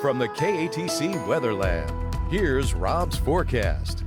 From the KATC Weatherland, here's Rob's forecast.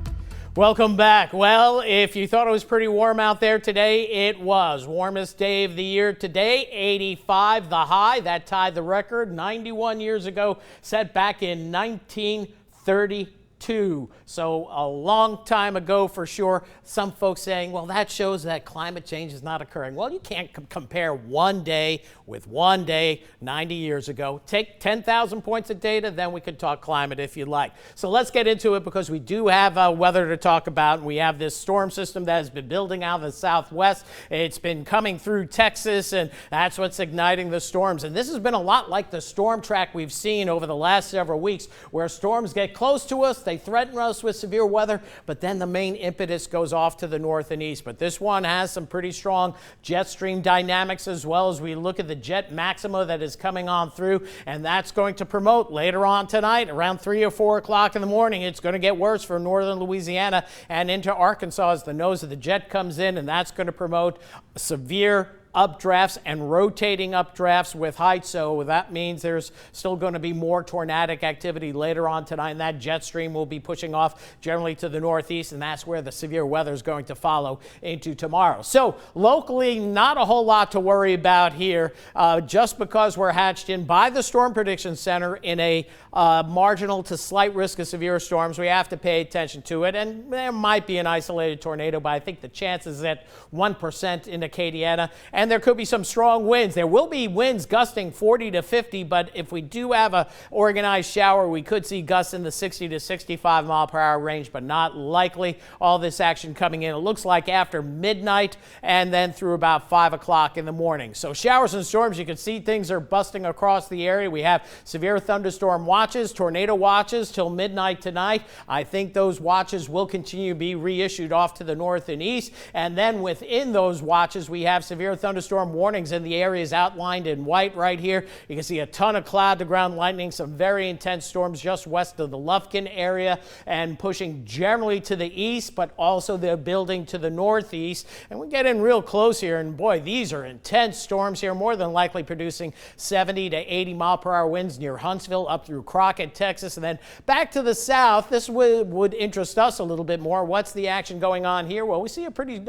Welcome back. Well, if you thought it was pretty warm out there today, it was. Warmest day of the year today, 85 the high. That tied the record 91 years ago, set back in 1932. So a long time ago for sure. Some folks saying, well, that shows that climate change is not occurring. Well, you can't compare one day with one day 90 years ago. Take 10,000 points of data, then we could talk climate if you like. So let's get into it because we do have weather to talk about. We have this storm system that has been building out of the southwest. It's been coming through Texas, and that's what's igniting the storms. And this has been a lot like the storm track we've seen over the last several weeks, where storms get close to us, they threaten us with severe weather, but then the main impetus goes off to the north and east. But this one has some pretty strong jet stream dynamics, as well as we look at the jet maxima that is coming on through, and that's going to promote later on tonight around 3 or 4 o'clock in the morning. It's going to get worse for northern Louisiana and into Arkansas as the nose of the jet comes in, and that's going to promote severe updrafts and rotating updrafts with height. So that means there's still going to be more tornadic activity later on tonight, and that jet stream will be pushing off generally to the northeast, and that's where the severe weather is going to follow into tomorrow. So locally, not a whole lot to worry about here, just because we're hatched in by the Storm Prediction Center in a marginal to slight risk of severe storms. We have to pay attention to it, and there might be an isolated tornado, but I think the chances is at 1% in Acadiana. And there could be some strong winds. There will be winds gusting 40 to 50, but if we do have a organized shower, we could see gusts in the 60 to 65 mile per hour range, but not likely. All this action coming in, it looks like after midnight and then through about 5 o'clock in the morning. So showers and storms, you can see things are busting across the area. We have severe thunderstorm watches, tornado watches till midnight tonight. I think those watches will continue to be reissued off to the north and east. And then within those watches, we have severe thunderstorm warnings in the areas outlined in white right here. You can see a ton of cloud to ground lightning, some very intense storms just west of the Lufkin area and pushing generally to the east, but also they're building to the northeast. And we get in real close here, and boy, these are intense storms here, more than likely producing 70 to 80 mile per hour winds near Huntsville up through Crockett, Texas, and then back to the south. This would interest us a little bit more. What's the action going on here? Well, we see a pretty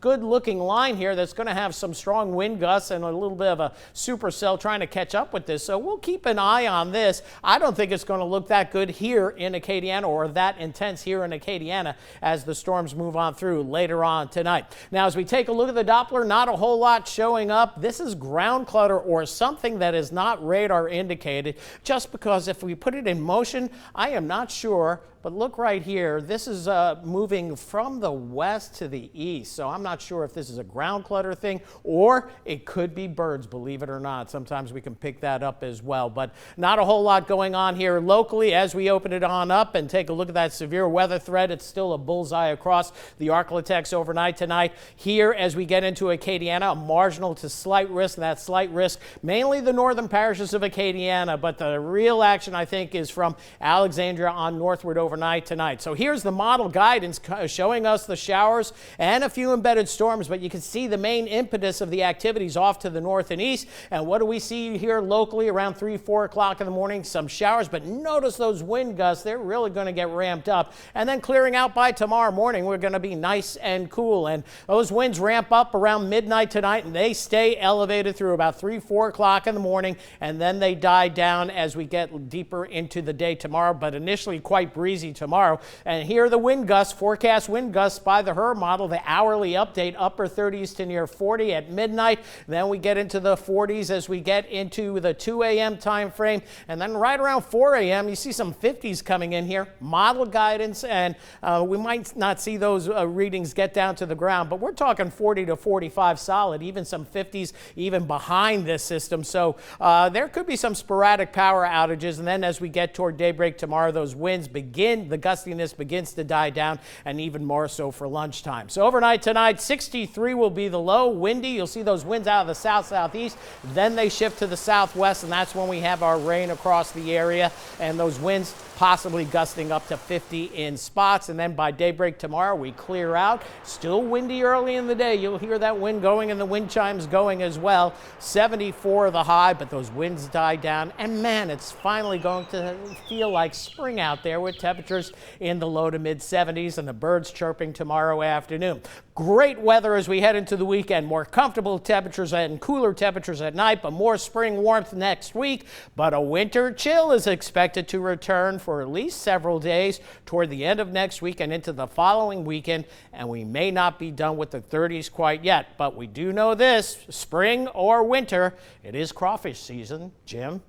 good looking line here that's going to have some strong wind gusts and a little bit of a supercell trying to catch up with this. So we'll keep an eye on this. I don't think it's going to look that good here in Acadiana or that intense here in Acadiana as the storms move on through later on tonight. Now, as we take a look at the Doppler, not a whole lot showing up. This is ground clutter or something that is not radar indicated, just because if we put it in motion, I am not sure. But look right here, this is moving from the west to the east. So I'm not sure if this is a ground clutter thing or it could be birds, believe it or not. Sometimes we can pick that up as well. But not a whole lot going on here locally as we open it on up and take a look at that severe weather threat. It's still a bullseye across the Arklatex overnight tonight. Here, as we get into Acadiana, a marginal to slight risk, and that slight risk, mainly the northern parishes of Acadiana. But the real action, I think, is from Alexandria on northward overnight tonight. So here's the model guidance showing us the showers and a few embedded storms, but you can see the main impetus of the activities off to the north and east. And what do we see here locally around 3, 4 o'clock in the morning? Some showers, but notice those wind gusts. They're really going to get ramped up. And then clearing out by tomorrow morning, we're going to be nice and cool. And those winds ramp up around midnight tonight, and they stay elevated through about 3, 4 o'clock in the morning, and then they die down as we get deeper into the day tomorrow, but initially quite breezy tomorrow. And here are the wind gusts, forecast wind gusts by the HRRR model, the hourly update, upper 30s to near 40 at midnight. Then we get into the 40s as we get into the 2 a.m. time frame. And then right around 4 a.m., you see some 50s coming in here, model guidance, and we might not see those readings get down to the ground, but we're talking 40 to 45 solid, even some 50s even behind this system. So there could be some sporadic power outages. And then as we get toward daybreak tomorrow, those winds begin, the gustiness begins to die down, and even more so for lunchtime. So overnight tonight, 63 will be the low, windy, You'll see those winds out of the south-southeast. Then they shift to the southwest, and that's when we have our rain across the area, and those winds possibly gusting up to 50 in spots. And then by daybreak tomorrow, we clear out. Still windy early in the day. You'll hear that wind going and the wind chimes going as well. 74 the high, but those winds die down. And man, it's finally going to feel like spring out there with temperatures in the low to mid 70s and the birds chirping tomorrow afternoon. Great weather as we head into the weekend. More comfortable temperatures and cooler temperatures at night, but more spring warmth next week. But a winter chill is expected to return for at least several days toward the end of next week and into the following weekend. And we may not be done with the 30s quite yet, but we do know this: spring or winter, it is crawfish season. Jim?